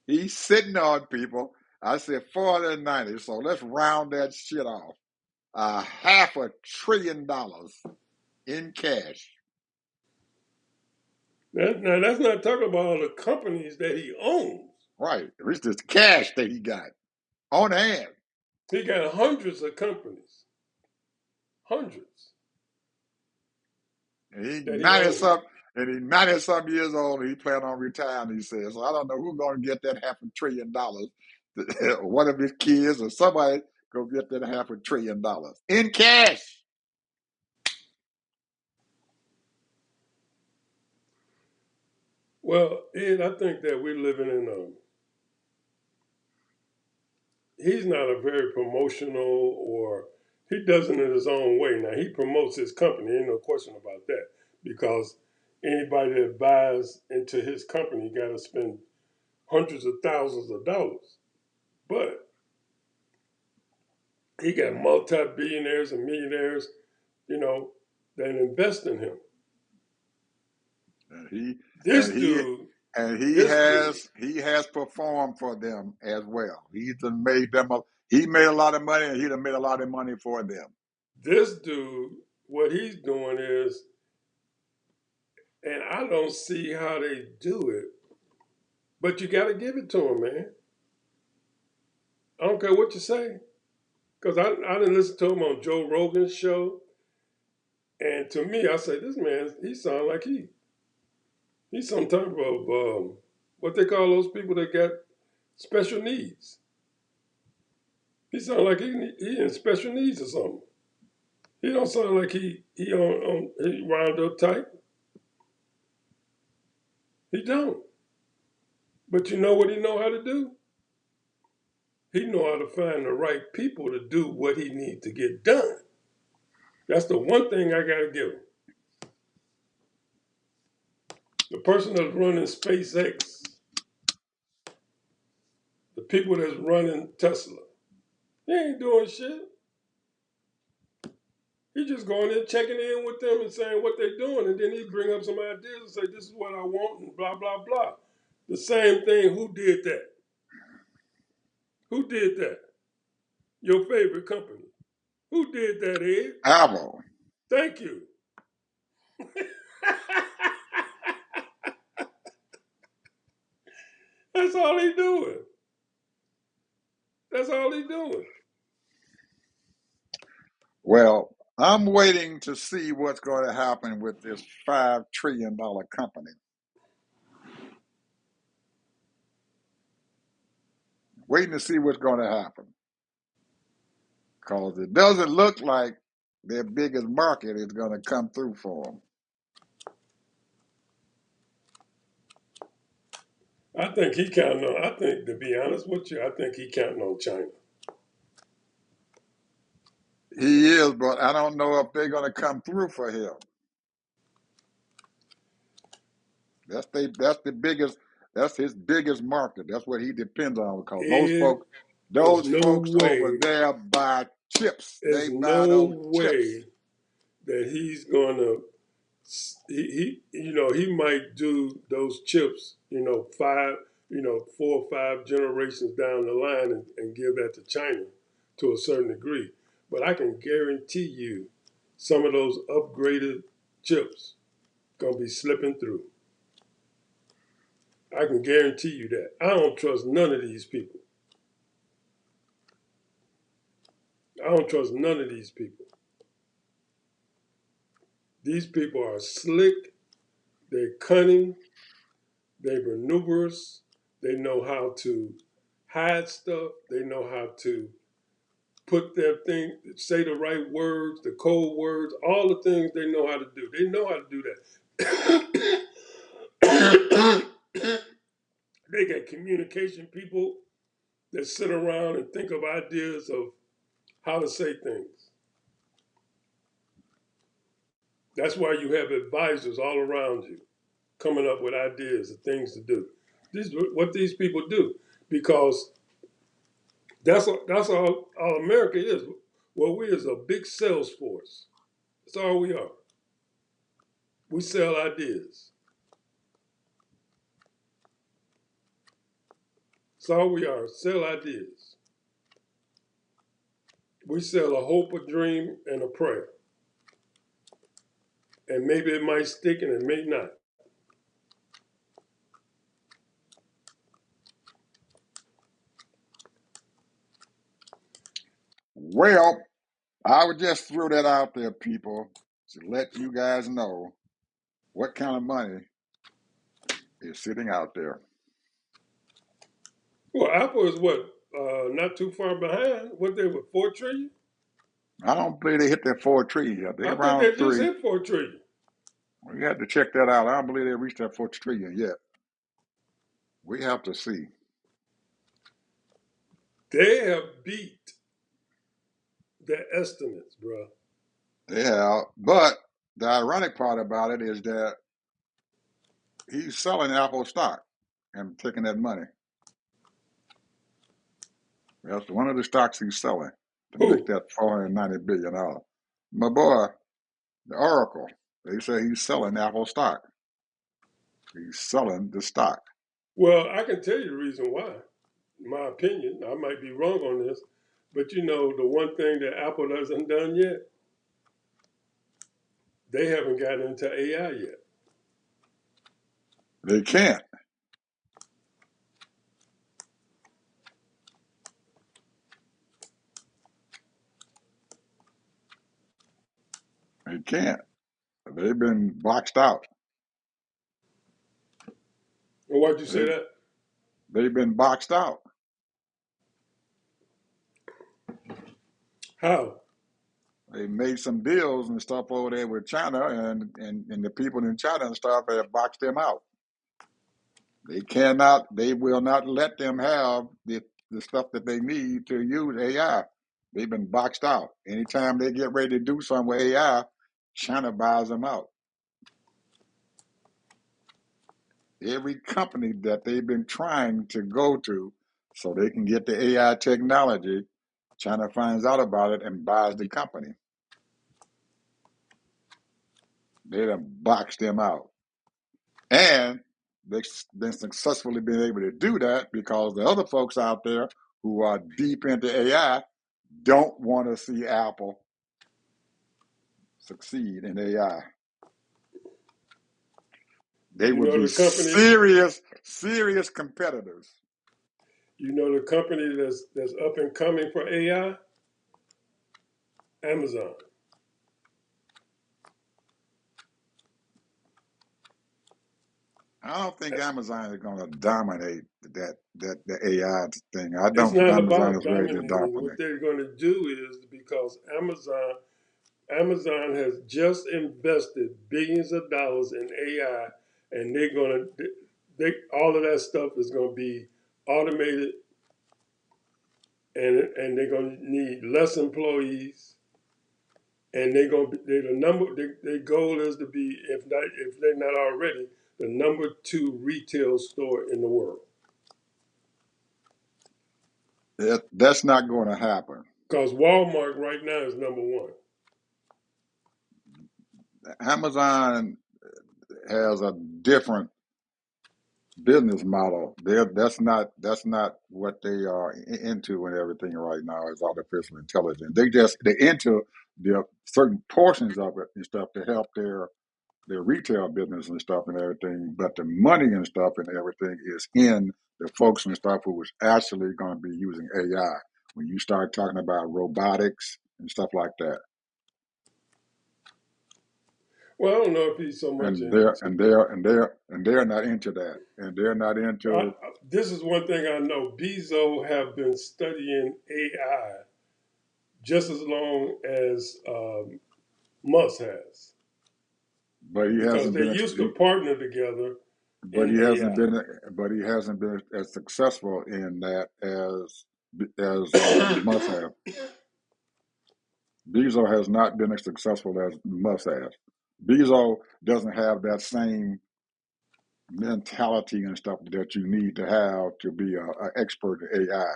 He's sitting on people. I said 490, so let's round that shit off. $500 billion in cash. Now that's not talking about all the companies that he owns. Right. It's just cash that he got. on hand. He got hundreds of companies, hundreds And he that he 90 owns. something, and he 90 something years old, and he plan on retiring, he says. So I don't know who's gonna get that $500 billion. One of his kids or somebody go get that $500 billion in cash. Well, Ed, I think that we're living in a. He's not a very promotional, or he does it in his own way. Now he promotes his company, ain't no question about that, because anybody that buys into his company got to spend hundreds of thousands of dollars. But he got multi-billionaires and millionaires, you know, that invest in him. And he This and he dude, and this dude, he has performed for them as well. He's done made them a he made a lot of money, and he done made a lot of money for them. this dude, what he's doing is, and I don't see how they do it, but you got to give it to him, man. I don't care what you say, because I didn't listen to him on Joe Rogan's show, and to me, I say this man, he sounds like he's some type of what they call those people that got special needs. He sounds like he in special needs or something. He don't sound like he on he wound up tight. He don't. But you know what he know how to do? He know how to find the right people to do what he needs to get done. That's the one thing I gotta give him. The person that's running SpaceX, the people that's running Tesla, he ain't doing shit. He just going in, checking in with them and saying what they're doing, and then he bring up some ideas and say, "This is what I want," and blah blah blah. The same thing. Who did that? Who did that? Your favorite company. Who did that, Ed? Apple. Thank you. That's all he doing. That's all he doing. Well, I'm waiting to see what's going to happen with this $5 trillion company. Waiting to see what's going to happen, because it doesn't look like their biggest market is going to come through for them. I think he counting on. I think, to be honest with you, I think he counting on China. He is, but I don't know if they're going to come through for him. That's the biggest. That's his biggest market. That's what he depends on, because Ed, there's those no folks over way. there buy chips. They There's buy no those chips. way that he's gonna. He might do those chips. Five. 4 or 5 generations down the line, and give that to China to a certain degree. But I can guarantee you, some of those upgraded chips gonna be slipping through. I can guarantee you that. I don't trust none of these people. I don't trust none of these people. These people are slick, they're cunning, they're maneuverers, they know how to hide stuff, they know how to put their thing, say the right words, the code words, all the things they know how to do. They know how to do that. They got communication people that sit around and think of ideas of how to say things. That's why you have advisors all around you coming up with ideas of things to do. This is what these people do, because that's all America is. Well, we is a big sales force. That's all we are. We sell ideas. That's all we are. Sell ideas. We sell a hope, a dream, and a prayer. And maybe it might stick and it may not. Well, I would just throw that out there, people, to let you guys know what kind of money is sitting out there. Well, Apple is what? Not too far behind. What they were 4 trillion? I don't believe they hit that 4 trillion yet. They I think around they just three. hit 4 trillion. We have to check that out. I don't believe they reached that 4 trillion yet. We have to see. They have beat their estimates, bro. They have, but the ironic part about it is that he's selling Apple stock and taking that money. That's one of the stocks he's selling to make Who? that $490 billion. My boy, the Oracle, they say he's selling Apple stock. He's selling the stock. Well, I can tell you the reason why. In my opinion, I might be wrong on this, but you know, the one thing that Apple hasn't done yet, they haven't got into AI yet. They can't. They can't. They've been boxed out. And why'd you say They, that? they've been boxed out. How? They made some deals and stuff over there with China, and the people in China and stuff have boxed them out. They will not let them have the stuff that they need to use AI. They've been boxed out. Anytime they get ready to do something with AI, China buys them out. Every company that they've been trying to go to so they can get the AI technology, China finds out about it and buys the company. They done boxed them out. And they've been successfully been able to do that because the other folks out there who are deep into AI don't want to see Apple succeed in AI. They You would know be the company. serious, serious competitors. You know the company that's up and coming for AI. Amazon. I don't think Amazon is going to dominate the AI thing. I It's don't think not Amazon about is ready to dominating. What dominate. they're going to do is because Amazon has just invested billions of dollars in AI, and they're going to they all of that stuff is going to be automated, and they're going to need less employees, and they're going to be they the number their goal is to be if they're not already the number two retail store in the world. That's not going to happen. Because Walmart right now is number one. Amazon has a different business model. That's not what they are into and everything right now is artificial intelligence. They're into the certain portions of it and stuff to help their retail business and stuff and everything. But the money and stuff and everything is in the folks and stuff who is actually going to be using AI. When you start talking about robotics and stuff like that, Well, I don't know if he's so much and into. they're not into that, and they're not into. This is one thing I know. Bezo have been studying AI just as long as Musk has, But he because hasn't they been. used to partner together But in he hasn't AI. been. But he hasn't been as successful in that as Musk have. Bezo has not been as successful as Musk has. Bezo doesn't have that same mentality and stuff that you need to have to be an expert in AI.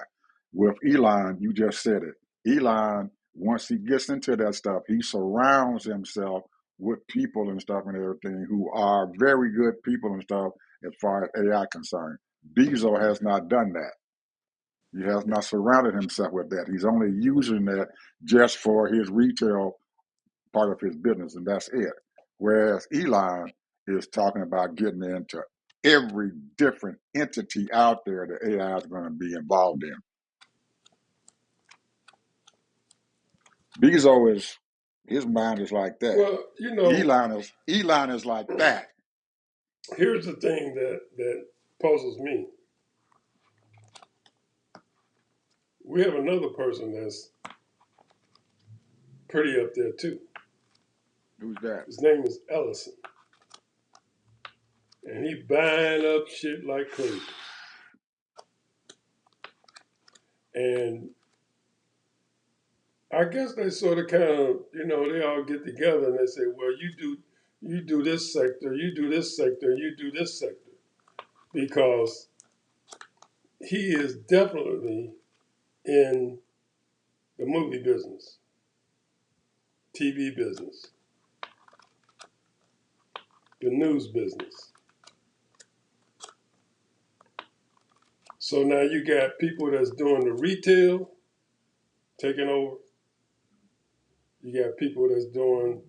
With Elon, you just said it. Elon, once he gets into that stuff, he surrounds himself with people and stuff and everything who are very good people and stuff as far as AI concerned. Bezo has not done that. He has not surrounded himself with that. He's only using that just for his retail part of his business, and that's it. Whereas Elon is talking about getting into every different entity out there that AI is going to be involved in. Bezos is his mind is like that. Well, you know, Elon is like that. here's the thing that puzzles me. We have another person that's pretty up there too. Who's that? His name is Ellison, and he buying up shit like crazy. And I guess they sort of kind of, they all get together and they say, well, you do this sector, you do this sector, you do this sector, because he is definitely in the movie business, TV business, the news business. So now you got people that's doing the retail taking over. You got people that's doing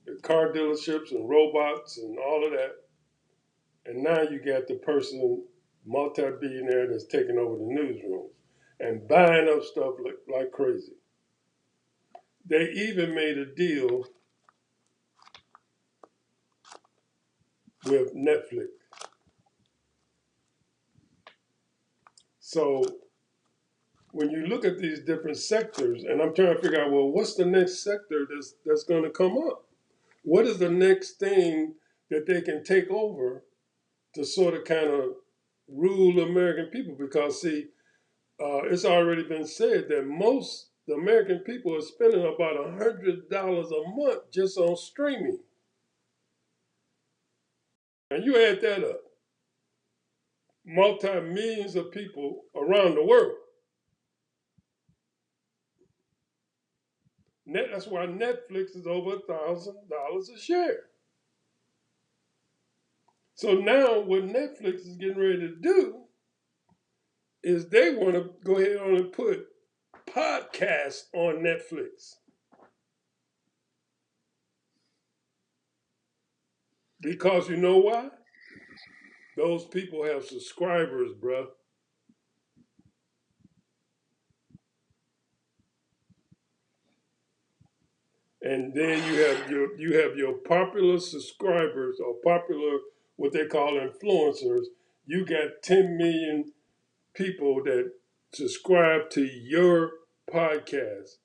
the car dealerships and robots and all of that. And now you got the person, multi-billionaire, that's taking over the newsrooms and buying up stuff like crazy. They even made a deal with Netflix. So when you look at these different sectors, and I'm trying to figure out, well, what's the next sector that's going to come up? What is the next thing that they can take over to sort of kind of rule the American people? Because see, it's already been said that most the American people are spending about $100 a month just on streaming. And you add that up, multi-millions of people around the world. That's why Netflix is over $1,000 a share. So now what Netflix is getting ready to do is they want to go ahead on and put podcasts on Netflix. Because you know why? Those people have subscribers, bruh. And then you have your popular subscribers or popular what they call influencers. You got 10 million people that subscribe to your podcast,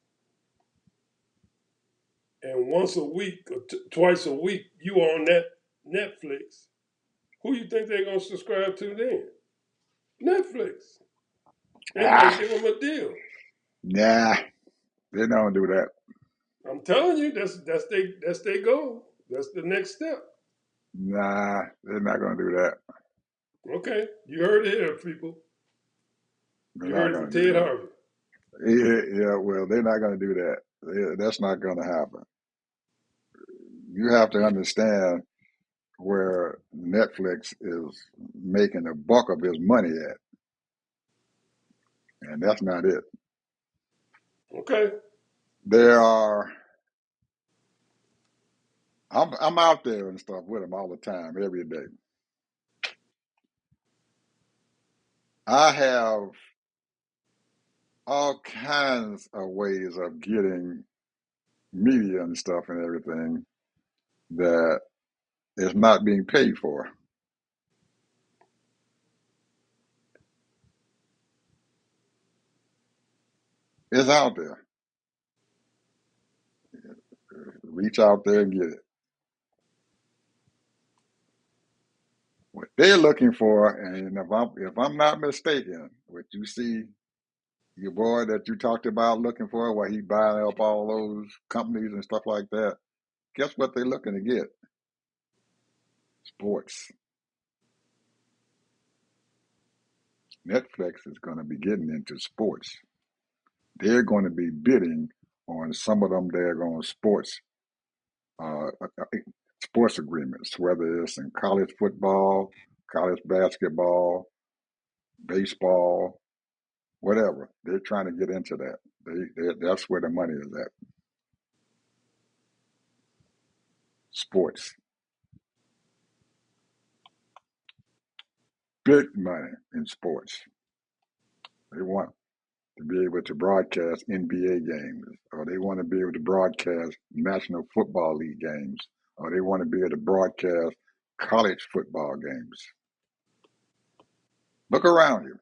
and once a week or twice a week you on that Netflix. Who you think they're gonna subscribe to then? Netflix. They might Ah, give them a deal. nah, they don't do that. I'm telling you, that's they goal. That's the next step. Nah, they're not gonna do that. Okay, you heard it here, people. They're You not heard it from gonna do Ted that. Harvey. Yeah, well, they're not gonna do that. That's not gonna happen. You have to understand where Netflix is making a buck of his money at, and that's not it. Okay. There are. I'm out there and stuff with them all the time, every day. I have all kinds of ways of getting media and stuff and everything that is not being paid for. It's out there. Reach out there and get it. What they're looking for, and if I'm not mistaken, what you see your boy that you talked about looking for, where he buying up all those companies and stuff like that. Guess what they're looking to get? Sports. Netflix is going to be getting into sports. They're going to be bidding on some of them. They're going uh, uh, sports agreements, whether it's in college football, college basketball, baseball, whatever. They're trying to get into that. That's where the money is at. Sports, big money in sports. They want. to be able to broadcast NBA games, or they want to be able to broadcast National Football League games, or they want to be able to broadcast college football games. Look around you.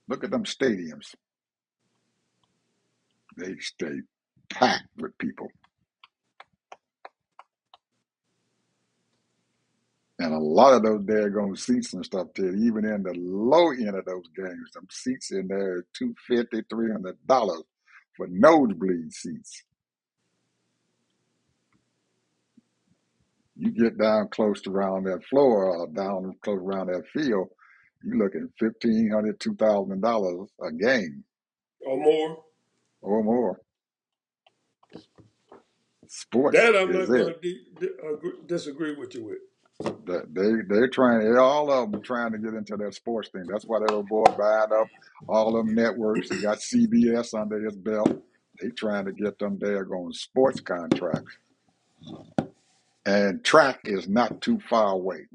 Look at them stadiums. They stay packed with people. And a lot of those daggone seats and stuff, Ted, even in the low end of those games, them seats in there $250, $300 for nosebleed seats. You get down close to around that floor or down close around that field, you look at $1,500, $2,000 a game or more. or more. Sports That I'm is not it. going to disagree with you with. They're trying. All of them trying to get into that sports thing. That's why that old boy buying up all them networks. He got CBS under his belt. They trying to get them daggone sports contracts. And track is not too far away.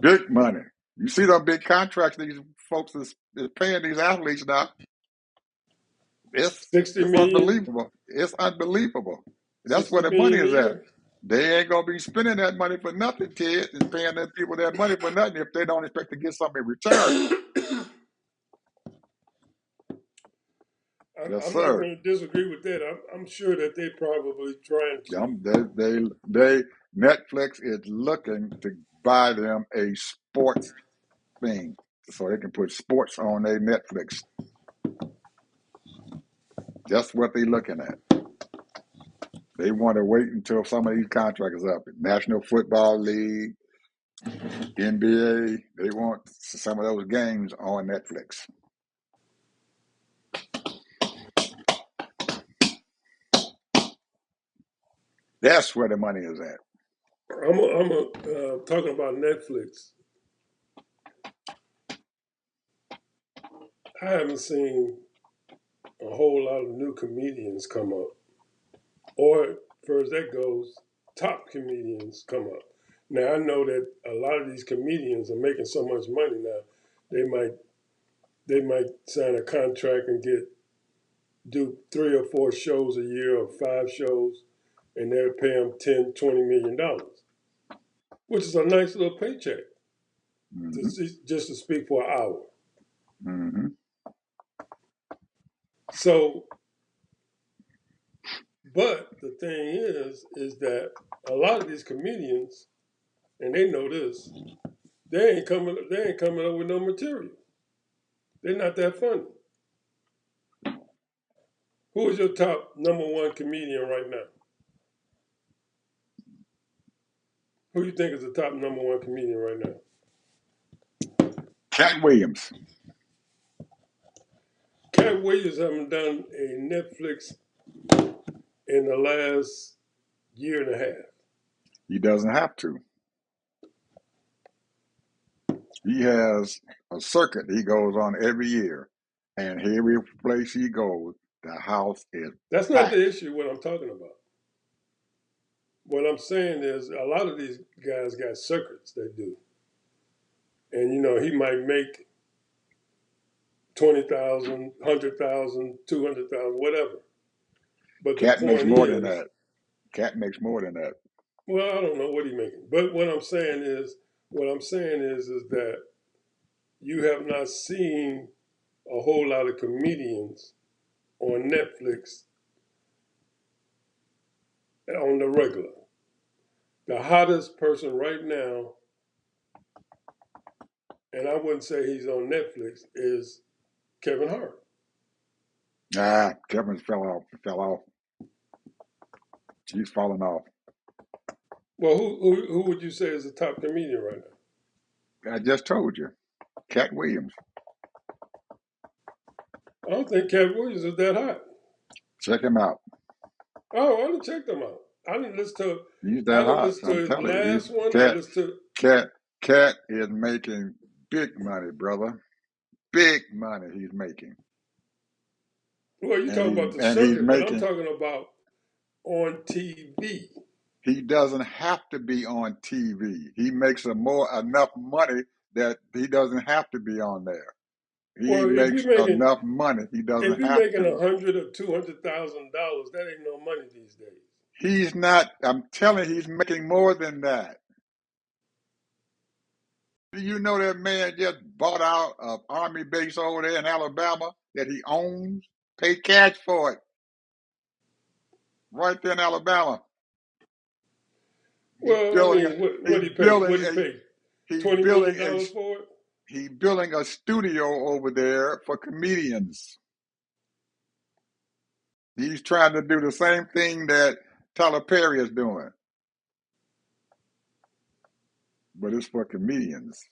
Big money. You see them big contracts these folks is paying these athletes now. It's 60 it's million, unbelievable. It's unbelievable. That's where 60 the money million a is at. year. They ain't gonna be spending that money for nothing, Ted, and paying them people that money for nothing if they don't expect to get something in return. Yes, I'm not sir. going to disagree with that. I'm sure that they're probably trying to. They Netflix is looking to buy them a sports thing so they can put sports on their Netflix. That's what they're looking at. They want to wait until some of these contracts are up. National Football League, NBA, they want some of those games on Netflix. That's where the money is at. Talking about Netflix. I haven't seen a whole lot of new comedians come up, or as far as that goes, top comedians come up. Now I know that a lot of these comedians are making so much money now. They might they might sign a contract and do 3 or 4 shows a year or 5 shows, and they'll pay them $10, $20 million, which is a nice little paycheck Mm-hmm. just to speak for an hour. Mm-hmm. So, but the thing is that a lot of these comedians, and they know this, they ain't coming up with no material. They're not that funny. Who is your top #1 comedian right now? Who do you think is the top #1 comedian right now? Cat Williams. Cat Williams haven't done a Netflix in the last year and a half. He doesn't have to. He has a circuit he goes on every year, and every place he goes, the house is That's not the packed. issue. What I'm talking about. What I'm saying is a lot of these guys got circuits they do, and he might make 20,000, 100,000, 200,000, whatever. But the Cat makes point more than is, that. Cat makes more than that. well, I don't know what he's making. But what I'm saying is that you have not seen a whole lot of comedians on Netflix on the regular. The hottest person right now, and I wouldn't say he's on Netflix, is Kevin Hart. Kevin fell off. Fell off. He's falling off. Well, who would you say is the top comedian right I just told you, Cat Williams. now? I don't think Kevin Williams is that hot. Check him out. Oh, I didn't check them out. I didn't listen to. He's I that didn't hot. listen to I'm his telling you, last one. I Cat, listened to. Cat, Cat is making big money, brother. Big money he's making, Well, you talking about the and he's circuit, but I'm making. talking about on TV. He doesn't have to be on TV. He makes enough money that he doesn't have to be on there. He Well, makes enough money. He if doesn't you're have making to. $100,000 or $200,000, that ain't no money these days. He's not. I'm telling you, he's making more than that. Do you know that man just bought out an army base over there in Alabama that he owns? Paid cash for it right there in Alabama. He's Well, I building. mean, He's what he pay? building What he a. pay? He's building a. $20 million for it? He's building a studio over there for comedians. He's trying to do the same thing that Tyler Perry is doing, but it's for comedians.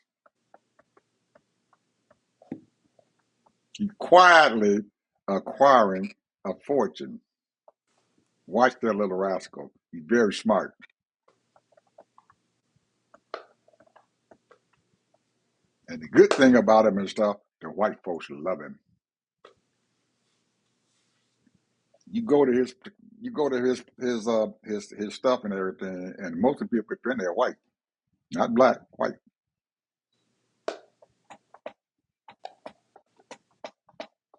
He's quietly acquiring a fortune. Watch that little rascal. He's very smart. And the good thing about him and stuff, the white folks love him. You go to his stuff and everything, and most of the people in there are white, not black, white.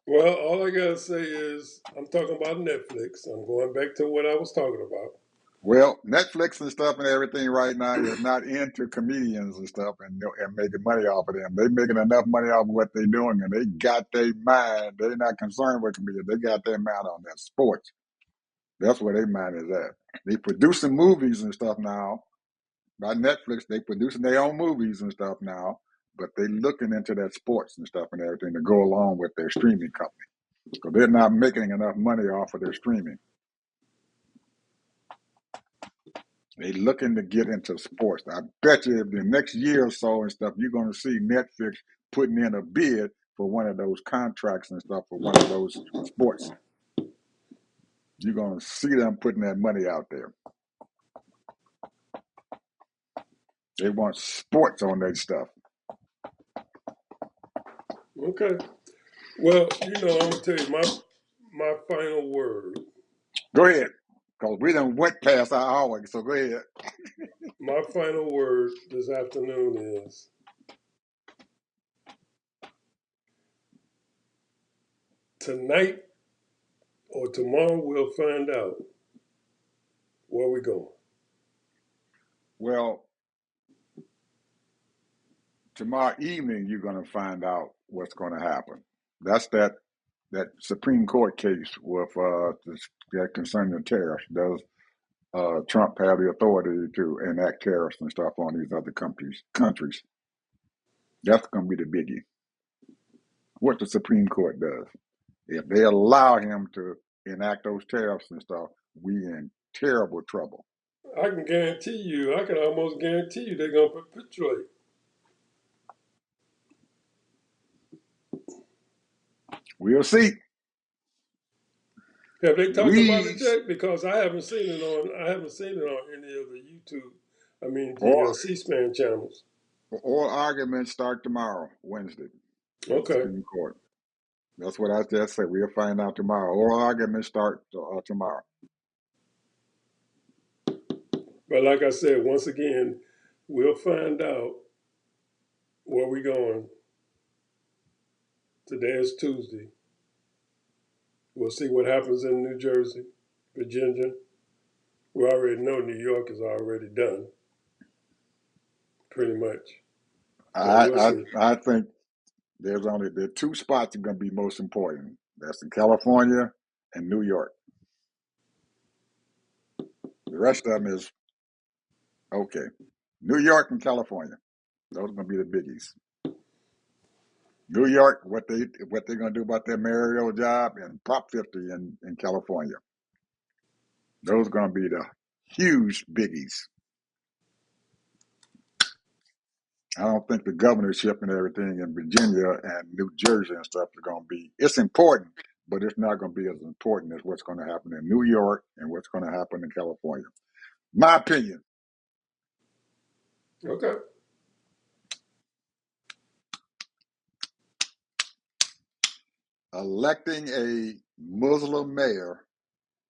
Well, all I gotta say is I'm talking about Netflix. I'm going back to what I was talking about. Well, Netflix and stuff and everything right now is not into comedians and stuff and making money off of them. They're making enough money off of what they're doing, and they got their mind. They're not concerned with comedians. They got their mind on that sports. That's where their mind is at. They producing movies and stuff now. By Netflix, they producing their own movies and stuff now, but they looking into that sports and stuff and everything to go along with their streaming company. So they're not making enough money off of their streaming. They looking to get into sports. I bet you if the next year or so and stuff, you're going to see Netflix putting in a bid for one of those contracts and stuff for one of those sports. You're going to see them putting that money out there. They want sports on their stuff. Okay. Well, I'm gonna tell you my final word. Go ahead, because we done went past our hour, so go ahead. My final word this afternoon is tonight or tomorrow we'll find out where we're going. Well, tomorrow evening you're going to find out what's going to happen. That's that Supreme Court case with that concerning the tariffs. Does Trump have the authority to enact tariffs and stuff on these other countries? That's going to be the biggie. What the Supreme Court does. If they allow him to enact those tariffs and stuff, we in terrible trouble. I can almost guarantee you they're gonna perpetuate. We'll see. Have they talked about We it yet? Because I haven't seen it on any of the YouTube. I mean the or C-SPAN channels. oral arguments start tomorrow, Wednesday, at the Okay, Supreme Court. That's what I just said. We'll find out tomorrow. Oral arguments start tomorrow. but like I said, once again, we'll find out where we're going. Today is Tuesday. We'll see what happens in New Jersey, Virginia. We already know New York is already done, pretty much. So I we'll I, see. I think there are two spots that are going to be most important. That's in California and New York. The rest of them is okay. New York and California. Those are going to be the biggies. New York, what they're going to do about their mayoral job, and Prop 50 in California. Those are going to be the huge biggies. I don't think the governorship and everything in Virginia and New Jersey and stuff are going to be. It's important, but it's not going to be as important as what's going to happen in New York and what's going to happen in California. My opinion. Okay. Electing a Muslim mayor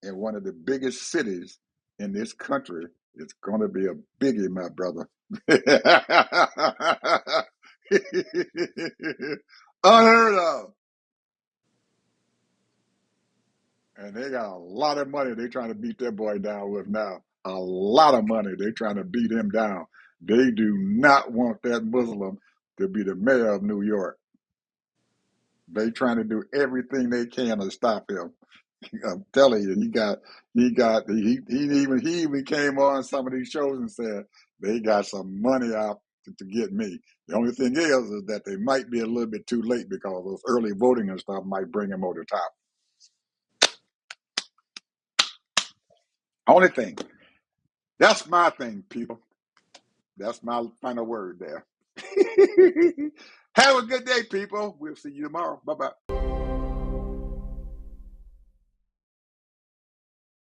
in one of the biggest cities in this country It's going to be a biggie, my brother. Unheard of. And they got a lot of money they're trying to beat that boy down with now. A lot of money they're trying to beat him down. They do not want that Muslim to be the mayor of New York. They trying to do everything they can to stop him. I'm telling you, he even came on some of these shows and said they got some money out to get me. The only thing is that they might be a little bit too late because those early voting and stuff might bring him over the top. Only thing. That's my thing, people. That's my final word there. Have a good day, people. We'll see you tomorrow. Bye bye.